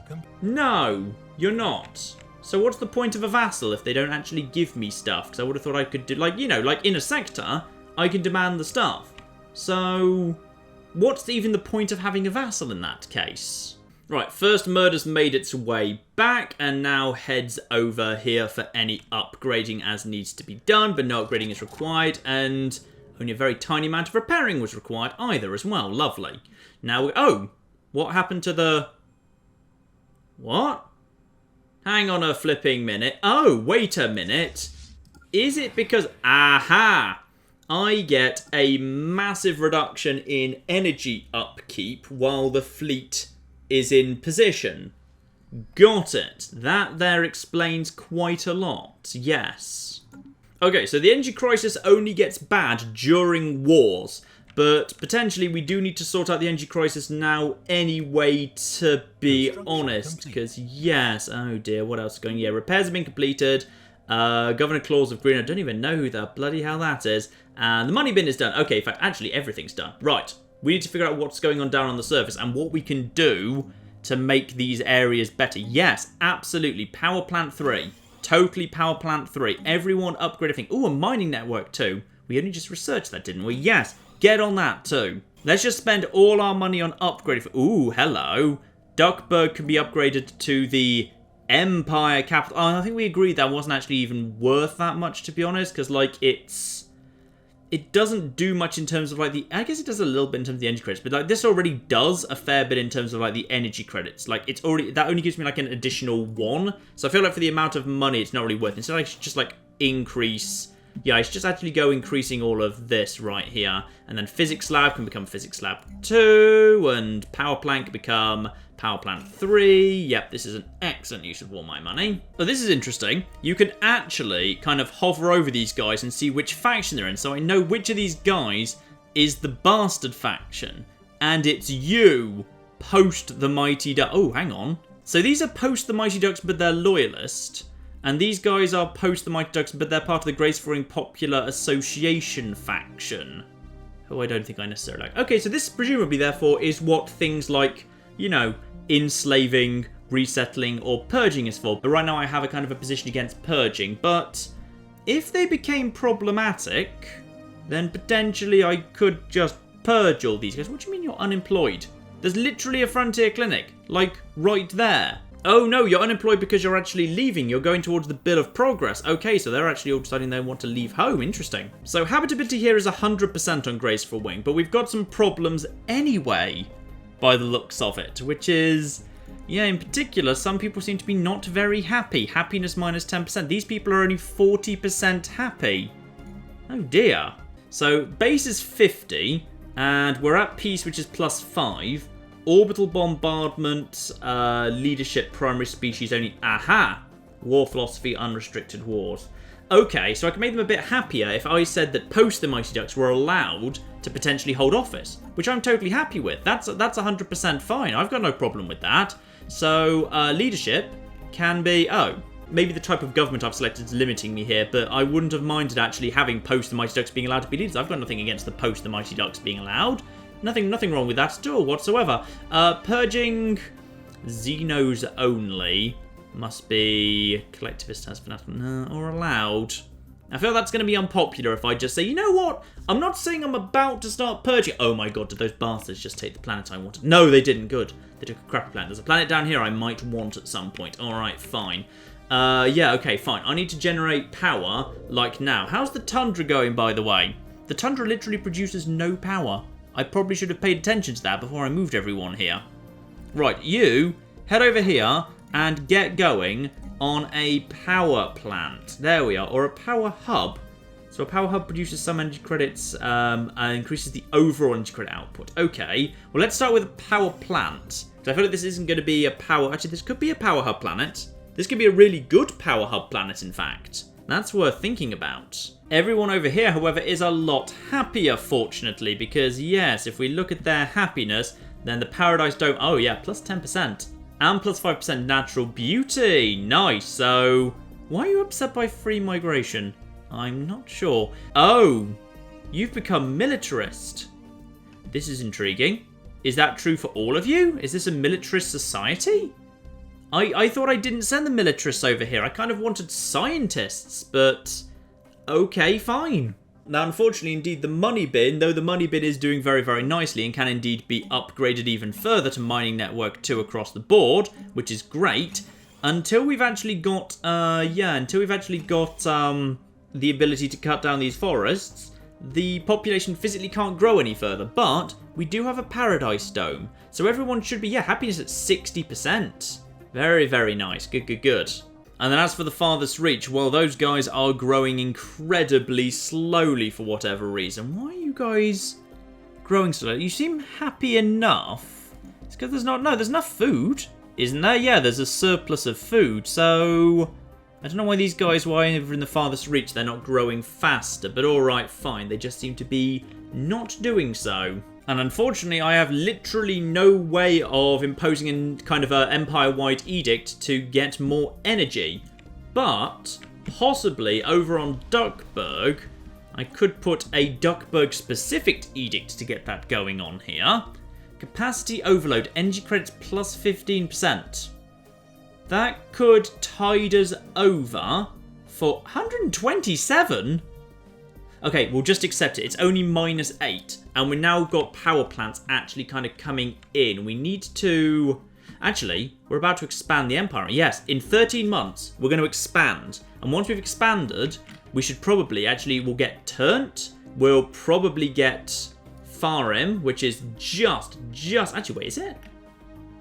No, you're not. So what's the point of a vassal if they don't actually give me stuff? Because I would have thought I could do, like, you know, like in a sector, I can demand the stuff. So what's even the point of having a vassal in that case? Right, first murder's made its way back and now heads over here for any upgrading as needs to be done, but no upgrading is required, and only a very tiny amount of repairing was required either as well. Lovely. Now, oh, what happened to the... What? Hang on a flipping minute. Oh, wait a minute. Is it because... Aha! I get a massive reduction in energy upkeep while the fleet is in position. Got it. That there explains quite a lot. Yes. Okay, so the energy crisis only gets bad during wars, but potentially we do need to sort out the energy crisis now anyway, to be honest, because yes, oh dear, what else is going on? Yeah, repairs have been completed. Governor Clause of Green, I don't even know who the bloody hell that is. And the money bin is done. Okay, in fact, actually everything's done. Right. We need to figure out what's going on down on the surface and what we can do to make these areas better. Yes, absolutely. Power plant 3. Totally power plant 3. Everyone upgrade everything. Ooh, a mining network too. We only just researched that, didn't we? Yes, get on that too. Let's just spend all our money on upgrading. Ooh, hello. Duckburg can be upgraded to the Empire capital. Oh, I think we agreed that wasn't actually even worth that much, to be honest, because, like, it doesn't do much in terms of, like, the... I guess it does a little bit in terms of the energy credits, but, like, this already does a fair bit in terms of, like, the energy credits. Like, it's already... That only gives me, like, an additional 1. So I feel like for the amount of money, it's not really worth it. Instead, I should just, like, increase... Yeah, I should just actually go increasing all of this right here. And then Physics Lab can become Physics Lab 2, and Power Plant can become Power Plant 3. Yep, this is an excellent use of all my money. So this is interesting. You can actually kind of hover over these guys and see which faction they're in. So I know which of these guys is the bastard faction. And it's you, post the Mighty Ducks. Oh, hang on. So these are post the Mighty Ducks, but they're loyalist. And these guys are post the Mighty Ducks, but they're part of the Gracefully Popular Association faction. Who I don't think I necessarily like. Okay, so this presumably, therefore, is what things like, you know, enslaving, resettling, or purging is for. But right now I have a kind of a position against purging. But if they became problematic, then potentially I could just purge all these guys. What do you mean you're unemployed? There's literally a frontier clinic, like, right there. Oh no, you're unemployed because you're actually leaving. You're going towards the Bill of Progress. Okay, so they're actually all deciding they want to leave home. Interesting. So habitability here is 100% on Graceful Wing, but we've got some problems anyway, by the looks of it, which is, yeah, in particular, some people seem to be not very happy. Happiness minus 10%. These people are only 40% happy. Oh dear. So base is 50, and we're at peace, which is plus 5. Orbital bombardment, leadership, primary species only. Aha! War philosophy, unrestricted wars. Okay, so I can make them a bit happier if I said that post the Mighty Ducks were allowed to potentially hold office, which I'm totally happy with. That's 100% fine. I've got no problem with that. So leadership can be... Oh, maybe the type of government I've selected is limiting me here, but I wouldn't have minded actually having post the Mighty Ducks being allowed to be leaders. I've got nothing against the post the Mighty Ducks being allowed. Nothing wrong with that at all whatsoever. Purging Xenos only must be collectivist has fanatical or allowed. I feel that's going to be unpopular if I just say, you know what? I'm not saying I'm about to start purging. Oh my god, did those bastards just take the planet I wanted? No, they didn't. Good. They took a crap planet. There's a planet down here I might want at some point. Alright, fine. Yeah, okay, fine. I need to generate power like now. How's the Tundra going, by the way? The Tundra literally produces no power. I probably should have paid attention to that before I moved everyone here. Right, you head over here and get going on a power plant. There we are, or a power hub. So a power hub produces some energy credits and increases the overall energy credit output. Okay, well let's start with a power plant. So I feel like this isn't going to be a power... Actually, this could be a power hub planet. This could be a really good power hub planet, in fact. That's worth thinking about. Everyone over here, however, is a lot happier, fortunately, because, yes, if we look at their happiness, then the Paradise Dome... Oh, yeah, plus 10%. And plus 5% natural beauty. Nice. So, why are you upset by free migration? I'm not sure. Oh, you've become militarist. This is intriguing. Is that true for all of you? Is this a militarist society? I thought I didn't send the militarists over here. I kind of wanted scientists, but okay, fine. Now, unfortunately, indeed, the money bin, though the money bin is doing very, very nicely and can indeed be upgraded even further to mining network 2 across the board, which is great, until we've actually got, the ability to cut down these forests, the population physically can't grow any further, but we do have a paradise dome, so everyone should be, happiness at 60%. Very, very nice. Good, good, good. And then as for the farthest reach, well, those guys are growing incredibly slowly for whatever reason. Why are you guys growing slowly? You seem happy enough. It's because there's enough food, isn't there? Yeah, there's a surplus of food, so I don't know why these guys, why over in the farthest reach, they're not growing faster, but alright, fine. They just seem to be not doing so. And unfortunately, I have literally no way of imposing in kind of an empire-wide edict to get more energy. But possibly over on Duckburg, I could put a Duckburg-specific edict to get that going on here. Capacity overload, energy credits plus 15%. That could tide us over for 127? Okay, we'll just accept it. It's only -8. And we've now got power plants actually kind of coming in. We need to... Actually, we're about to expand the empire. Yes, in 13 months, we're going to expand. And once we've expanded, we should probably... Actually, we'll get Turnt. We'll probably get Farim, which is just... Actually, wait, is it?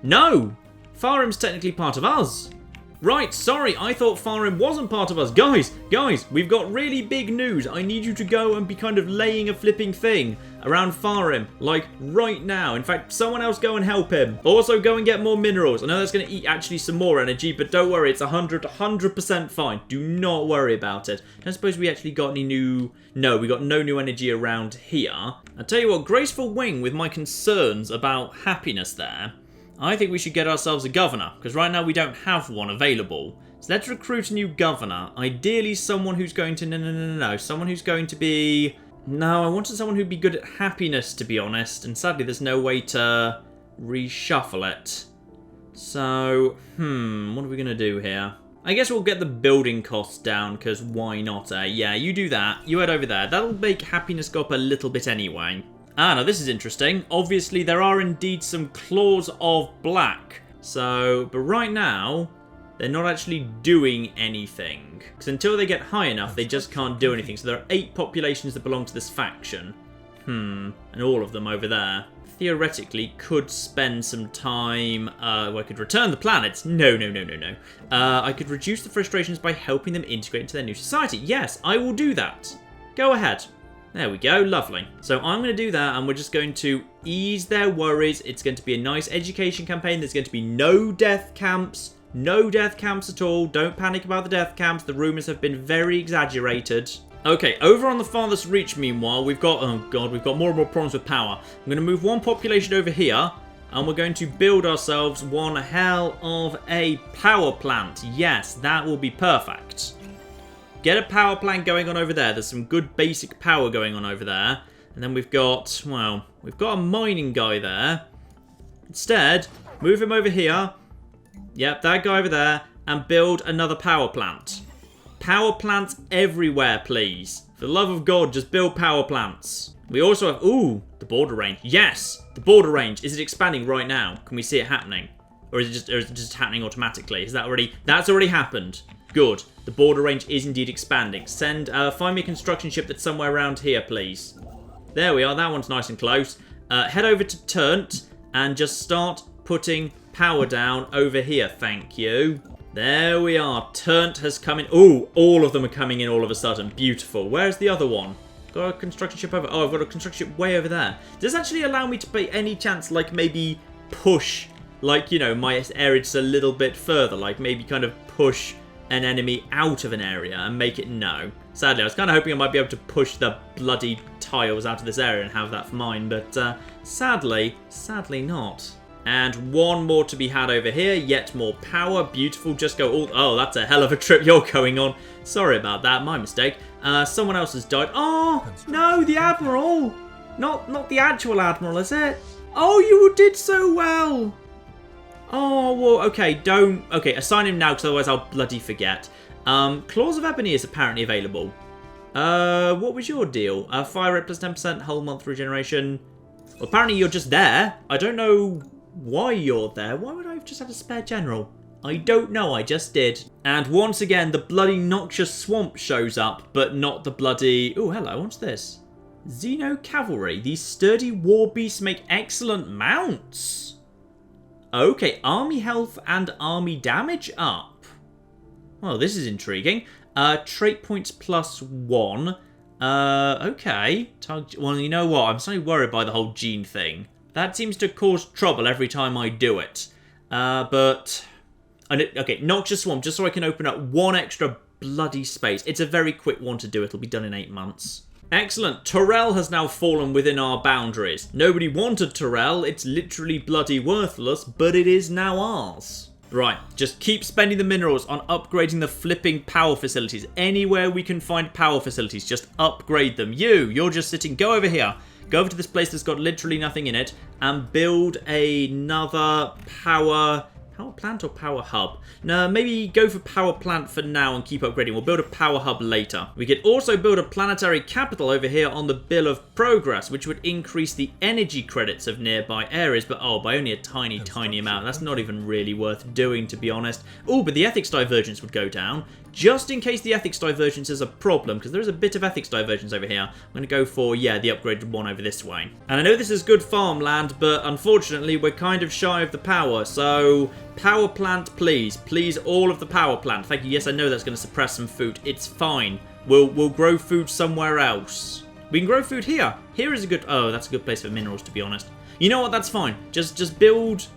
No! Farim's technically part of us. Right, sorry, I thought Farim wasn't part of us. Guys, we've got really big news. I need you to go and be kind of laying a flipping thing around Farim, like right now. In fact, someone else go and help him. Also, go and get more minerals. I know that's going to eat actually some more energy, but don't worry, it's 100% fine. Do not worry about it. I don't suppose we actually got any new... No, we got no new energy around here. I'll tell you what, Graceful Wing, with my concerns about happiness there, I think we should get ourselves a governor, because right now we don't have one available. So let's recruit a new governor. Ideally someone who's going to... No. Someone who's going to be... No, I wanted someone who'd be good at happiness, to be honest. And sadly, there's no way to reshuffle it. So, what are we going to do here? I guess we'll get the building costs down, because why not, eh? Yeah, you do that. You head over there. That'll make happiness go up a little bit anyway. Ah, now this is interesting. Obviously, there are indeed some claws of black. So, but right now, they're not actually doing anything. Because until they get high enough, they just can't do anything. So there are 8 populations that belong to this faction. And all of them over there. Theoretically, could spend some time... well, I could return the planets. No. I could reduce the frustrations by helping them integrate into their new society. Yes, I will do that. Go ahead. There we go, lovely. So I'm going to do that, and we're just going to ease their worries. It's going to be a nice education campaign. There's going to be no death camps. No death camps at all. Don't panic about the death camps. The rumours have been very exaggerated. Okay, over on the farthest reach, meanwhile, we've got... Oh, God, we've got more and more problems with power. I'm going to move one population over here, and we're going to build ourselves one hell of a power plant. Yes, that will be perfect. Get a power plant going on over there. There's some good basic power going on over there. And then we've got, well, we've got a mining guy there. Instead, move him over here. Yep, that guy over there. And build another power plant. Power plants everywhere, please. For the love of God, just build power plants. We also have, ooh, the border range. Yes, the border range. Is it expanding right now? Can we see it happening? Or is it just happening automatically? Is that already, that's already happened. Good. The border range is indeed expanding. Find me a construction ship that's somewhere around here, please. There we are. That one's nice and close. Head over to Turnt and just start putting power down over here. Thank you. There we are. Turnt has come in. Ooh, all of them are coming in all of a sudden. Beautiful. Where's the other one? Got a construction ship over... Oh, I've got a construction ship way over there. Does this actually allow me to by any chance, like, maybe push, like, you know, my area just a little bit further? Like, maybe kind of push an enemy out of an area and make it... No. Sadly, I was kind of hoping I might be able to push the bloody tiles out of this area and have that for mine, but sadly not. And one more to be had over here. Yet more power. Beautiful. Just go all... Oh, that's a hell of a trip you're going on. Sorry about that. My mistake. Someone else has died. Oh, no, the Admiral. Not the actual Admiral, is it? Oh, you did so well. Oh, whoa. Okay, don't... Okay, assign him now, because otherwise I'll bloody forget. Claws of Ebony is apparently available. What was your deal? Fire rate plus 10%, whole month regeneration. Well, apparently you're just there. I don't know why you're there. Why would I have just had a spare general? I don't know, I just did. And once again, the bloody noxious swamp shows up, but not the bloody... Oh, hello, what's this? Xeno Cavalry. These sturdy war beasts make excellent mounts. Okay, army health and army damage up. Well, this is intriguing. Trait points plus 1. Okay. Well, you know what? I'm slightly worried by the whole gene thing. That seems to cause trouble every time I do it. But... Okay, Noxious Swamp, just so I can open up one extra bloody space. It's a very quick one to do. It'll be done in 8 months. Excellent. Terrell has now fallen within our boundaries. Nobody wanted Terrell. It's literally bloody worthless, but it is now ours. Right, just keep spending the minerals on upgrading the flipping power facilities. Anywhere we can find power facilities, just upgrade them. You're just sitting, go over here. Go over to this place that's got literally nothing in it and build another power plant or power hub? No, maybe go for power plant for now and keep upgrading. We'll build a power hub later. We could also build a planetary capital over here on the bill of progress, which would increase the energy credits of nearby areas, but by only a tiny amount. That's not even really worth doing, to be honest. Oh, but the ethics divergence would go down. Just in case the ethics divergence is a problem, because there is a bit of ethics divergence over here. I'm going to go for, the upgraded one over this way. And I know this is good farmland, but unfortunately we're kind of shy of the power, so power plant, please. Please, all of the power plant. Thank you. Yes, I know that's going to suppress some food. It's fine. We'll grow food somewhere else. We can grow food here. Here is a good... Oh, that's a good place for minerals, to be honest. You know what? That's fine. Just build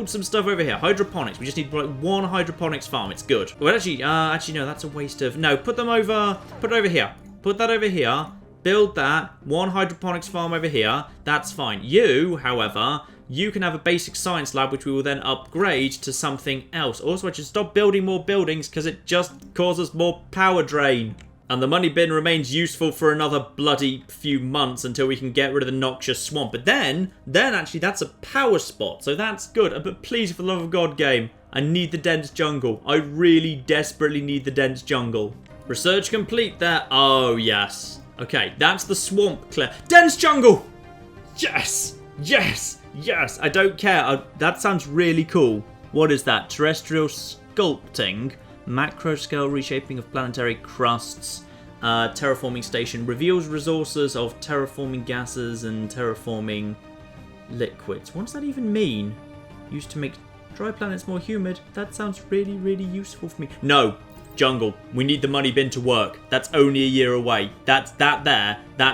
some stuff over here. Hydroponics. We just need like one hydroponics farm. It's good. Well, actually, no, that's a waste of... No, put it over here. Put that over here. Build that. One hydroponics farm over here. That's fine. You, however, you can have a basic science lab, which we will then upgrade to something else. Also, I should stop building more buildings because it just causes more power drain. And the money bin remains useful for another bloody few months until we can get rid of the noxious swamp. But then actually that's a power spot, so that's good. But please, for the love of God, game, I need the dense jungle. I really desperately need the dense jungle. Research complete there. Oh, yes. Okay, that's the swamp clear. Dense jungle! Yes! Yes! Yes! I don't care. That sounds really cool. What is that? Terrestrial sculpting. Macro scale reshaping of planetary crusts. Terraforming station reveals resources of terraforming gases and terraforming liquids. What does that even mean? Used to make dry planets more humid. That sounds really, really useful for me. No, jungle. We need the money bin to work. That's only a year away. That's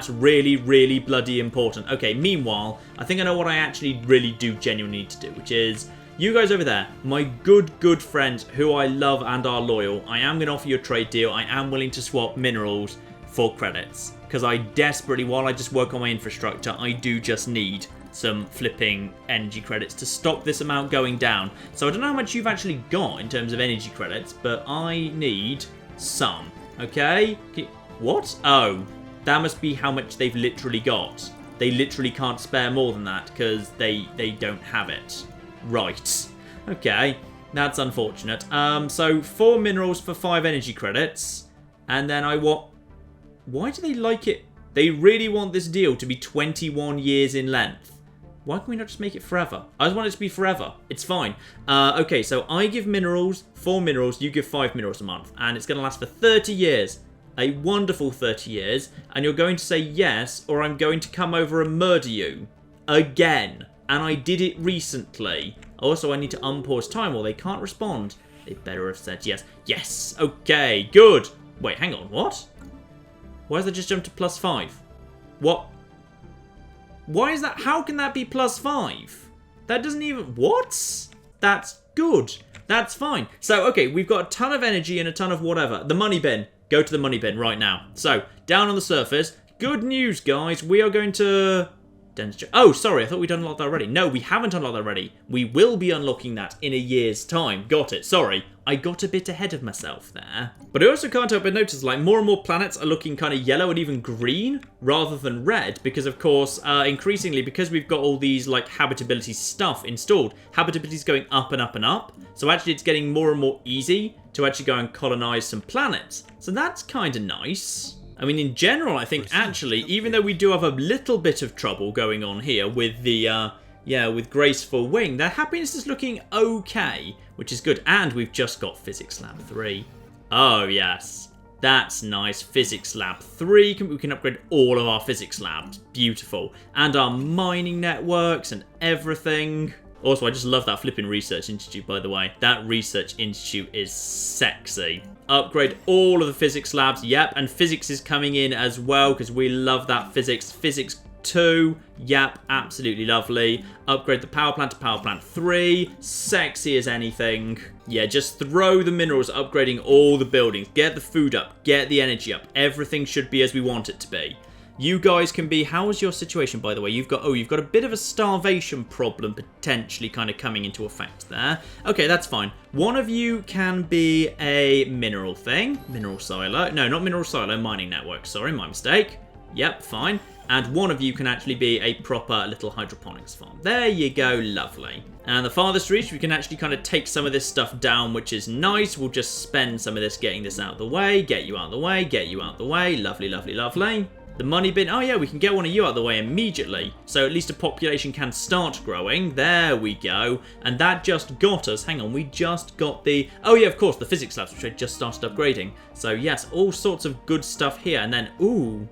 really, really bloody important. Okay, meanwhile, I think I know what I actually really do genuinely need to do, which is... You guys over there, my good friends who I love and are loyal, I am going to offer you a trade deal. I am willing to swap minerals for credits. Because I desperately, while I just work on my infrastructure, I do just need some flipping energy credits to stop this amount going down. So I don't know how much you've actually got in terms of energy credits, but I need some. Okay? What? Oh, that must be how much they've literally got. They literally can't spare more than that because they don't have it. Right. Okay. That's unfortunate. So 4 minerals for 5 energy credits. And then I want... Why do they like it? They really want this deal to be 21 years in length. Why can we not just make it forever? I just want it to be forever. It's fine. Okay, so I give minerals, 4 minerals, you give 5 minerals a month. And it's going to last for 30 years. A wonderful 30 years. And you're going to say yes, or I'm going to come over and murder you. Again. And I did it recently. Also, I need to unpause time or they can't respond. They better have said yes. Yes! Okay, good! Wait, hang on, what? Why has that just jumped to +5? What? Why is that? How can that be +5? That doesn't even... What? That's good. That's fine. So, okay, we've got a ton of energy and a ton of whatever. The money bin. Go to the money bin right now. So, down on the surface. Good news, guys. We are going to... Oh, sorry, I thought we'd unlocked that already. No, we haven't unlocked that already. We will be unlocking that in a year's time. Got it. Sorry, I got a bit ahead of myself there. But I also can't help but notice, like, more and more planets are looking kind of yellow and even green rather than red because, of course, increasingly, because we've got all these, like, habitability stuff installed, habitability is going up and up and up. So actually, it's getting more and more easy to actually go and colonize some planets. So that's kind of nice. I mean, in general, I think, actually, even though we do have a little bit of trouble going on here with the, with Graceful Wing, their happiness is looking okay, which is good. And we've just got Physics Lab 3. Oh, yes. That's nice. Physics Lab 3. We can upgrade all of our physics labs. Beautiful. And our mining networks and everything. Also, I just love that flipping research institute, by the way. That research institute is sexy. Upgrade all of the physics labs. Yep, and physics is coming in as well because we love that physics. Physics 2. Yep, absolutely lovely. Upgrade the power plant to power plant 3. Sexy as anything. Yeah, just throw the minerals, upgrading all the buildings. Get the food up. Get the energy up. Everything should be as we want it to be. You guys can be... How is your situation, by the way? You've got a bit of a starvation problem potentially kind of coming into effect there. Okay, that's fine. One of you can be a mineral thing. Mineral silo. No, not mineral silo. Mining network. Sorry, my mistake. Yep, fine. And one of you can actually be a proper little hydroponics farm. There you go. Lovely. And the farthest reach, we can actually kind of take some of this stuff down, which is nice. We'll just spend some of this getting this out of the way. Get you out of the way. Get you out of the way. Lovely, lovely, lovely. The money bin, oh yeah, we can get one of you out of the way immediately. So at least a population can start growing. There we go. And that just got us, hang on, we just got the, oh yeah, of course, the physics labs, which I just started upgrading. So yes, all sorts of good stuff here. And then, ooh,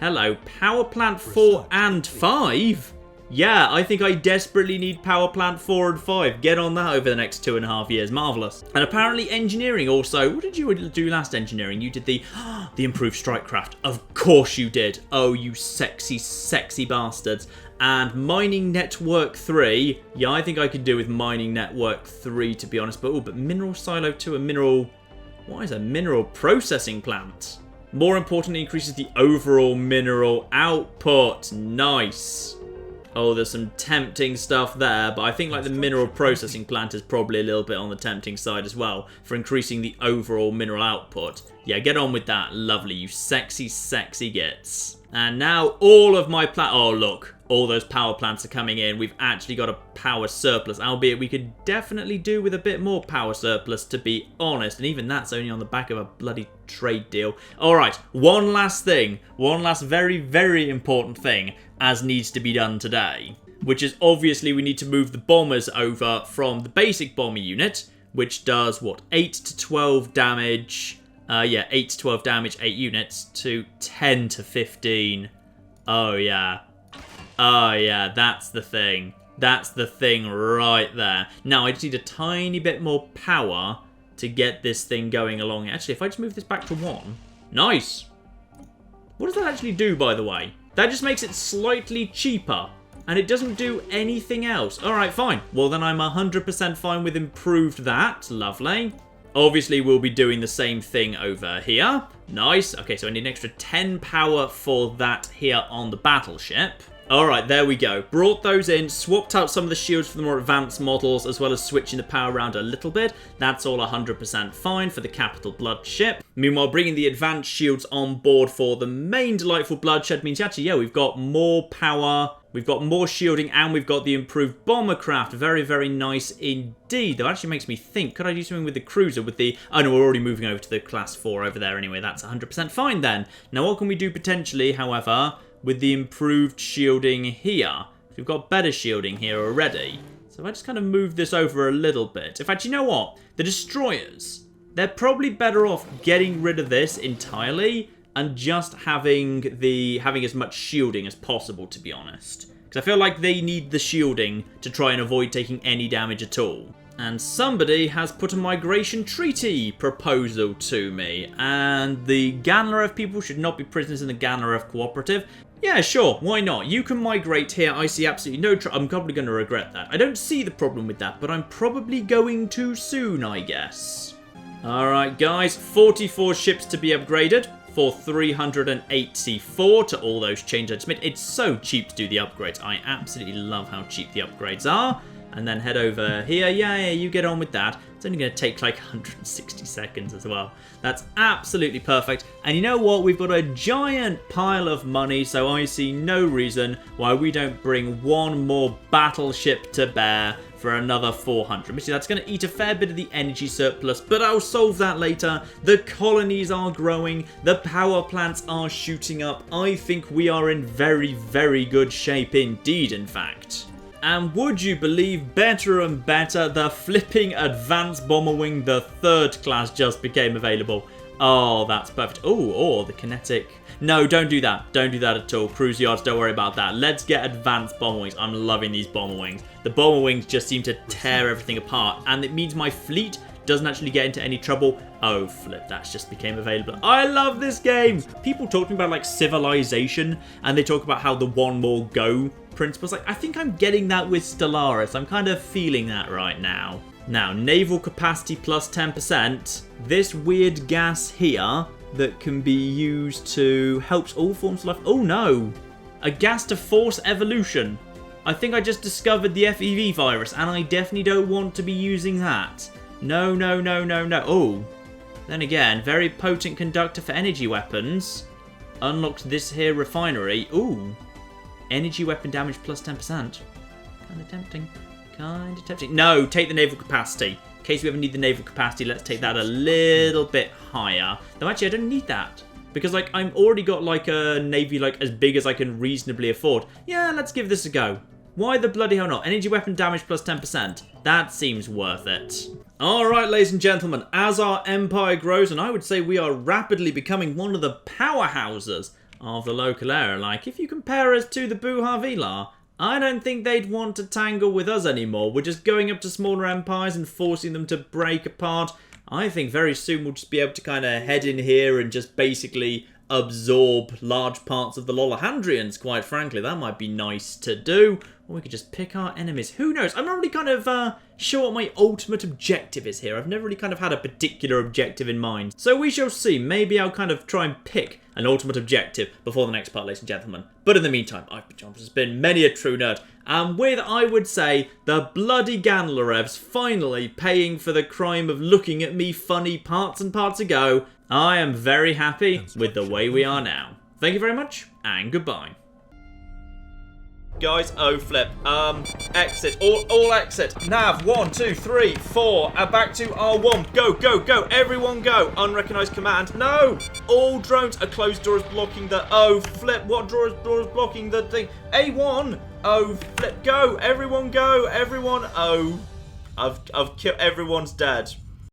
hello, power plant 4 and 5. Yeah, I think I desperately need power plant 4 and 5. Get on that over the next 2.5 years. Marvellous. And apparently engineering also. What did you do last engineering? You did the improved strike craft. Of course you did. Oh, you sexy, sexy bastards. And mining network 3. Yeah, I think I could do with mining network 3, to be honest. But mineral silo 2 and mineral... What is a mineral processing plant? More importantly, increases the overall mineral output. Nice. Oh, there's some tempting stuff there, but I think like the mineral processing plant is probably a little bit on the tempting side as well for increasing the overall mineral output. Yeah, get on with that. Lovely, you sexy, sexy gits. And now all of my oh, look, all those power plants are coming in. We've actually got a power surplus, albeit we could definitely do with a bit more power surplus, to be honest. And even that's only on the back of a bloody trade deal. All right, one last thing. One last very, very important thing as needs to be done today, which is obviously we need to move the bombers over from the basic bomber unit, which does, what, 8 to 12 damage... 8 to 12 damage, 8 units, to 10 to 15. Oh, yeah. Oh, yeah, that's the thing. That's the thing right there. Now, I just need a tiny bit more power to get this thing going along. Actually, if I just move this back to 1. Nice. What does that actually do, by the way? That just makes it slightly cheaper. And it doesn't do anything else. Alright, fine. Well, then I'm 100% fine with improved that. Lovely. Obviously, we'll be doing the same thing over here. Nice. Okay, so I need an extra 10 power for that here on the battleship. Alright, there we go. Brought those in, swapped out some of the shields for the more advanced models, as well as switching the power around a little bit. That's all 100% fine for the Capital Blood ship. Meanwhile, bringing the advanced shields on board for the main Delightful Bloodshed means actually, yeah, we've got more power, we've got more shielding, and we've got the improved bomber craft. Very, very nice indeed. That actually makes me think, could I do something with the cruiser with the... Oh no, we're already moving over to the class 4 over there anyway. That's 100% fine then. Now, what can we do potentially, however, with the improved shielding here? We've got better shielding here already. So if I just kind of move this over a little bit. In fact, you know what? The destroyers, they're probably better off getting rid of this entirely and just having as much shielding as possible, to be honest. Because I feel like they need the shielding to try and avoid taking any damage at all. And somebody has put a migration treaty proposal to me. And the Ganlarev people should not be prisoners in the Ganlarev Cooperative. Yeah, sure, why not? You can migrate here. I see absolutely no trouble. I'm probably going to regret that. I don't see the problem with that, but I'm probably going too soon, I guess. Alright, guys. 44 ships to be upgraded. for 384 to all those changes I just made. It's so cheap to do the upgrades. I absolutely love how cheap the upgrades are. And then head over here. Yeah, you get on with that. It's only going to take like 160 seconds as well. That's absolutely perfect. And you know what? We've got a giant pile of money, so I see no reason why we don't bring one more battleship to bear for another 400. That's going to eat a fair bit of the energy surplus, but I'll solve that later. The colonies are growing. The power plants are shooting up. I think we are in very, very good shape indeed, in fact. And would you believe, better and better, the flipping advanced bomber wing, the 3rd class, just became available. Oh, that's perfect. Oh, the kinetic. No, don't do that. Don't do that at all. Cruise yards, don't worry about that. Let's get advanced bomber wings. I'm loving these bomber wings. The bomber wings just seem to tear everything apart, and it means my fleet doesn't actually get into any trouble. Oh, flip, that's just became available. I love this game. People talk to me about, like, civilization, and they talk about how the one more go principles. Like, I think I'm getting that with Stellaris. I'm kind of feeling that right now. Now, naval capacity plus 10%. This weird gas here that can be used to helps all forms of life. Oh, no. A gas to force evolution. I think I just discovered the FEV virus, and I definitely don't want to be using that. No, no, no, no, no. Oh, then again, very potent conductor for energy weapons. Unlocked this here refinery. Ooh, energy weapon damage plus 10%. Kind of tempting. Kind of tempting. No, take the naval capacity. In case we ever need the naval capacity, let's take that a little bit higher. Though actually, I don't need that. Because, like, I'm already got, like, a navy, like, as big as I can reasonably afford. Yeah, let's give this a go. Why the bloody hell not? Energy weapon damage plus 10%. That seems worth it. Alright, ladies and gentlemen, as our empire grows, and I would say we are rapidly becoming one of the powerhouses of the local area. Like, if you compare us to the Buhavilar, I don't think they'd want to tangle with us anymore. We're just going up to smaller empires and forcing them to break apart. I think very soon we'll just be able to kind of head in here and just basically absorb large parts of the Lolahandrians, quite frankly. That might be nice to do. Or we could just pick our enemies. Who knows? I'm not really kind of sure what my ultimate objective is here. I've never really kind of had a particular objective in mind. So we shall see. Maybe I'll kind of try and pick an ultimate objective before the next part, ladies and gentlemen. But in the meantime, I've been John. This has been many a true nerd. And with, I would say, the bloody Ganlarevs finally paying for the crime of looking at me funny parts and parts ago, I am very happy with the way we are now. Thank you very much, and goodbye. Guys, oh flip. Exit. All exit. Nav, 1, 2, 3, 4. Back to R1. Go, go, go. Everyone go. Unrecognized command. No! All drones. A closed door is blocking the... Oh flip. What door is blocking the thing? A1. Oh flip. Go. Everyone go. Everyone. Oh. I've killed... Everyone's dead.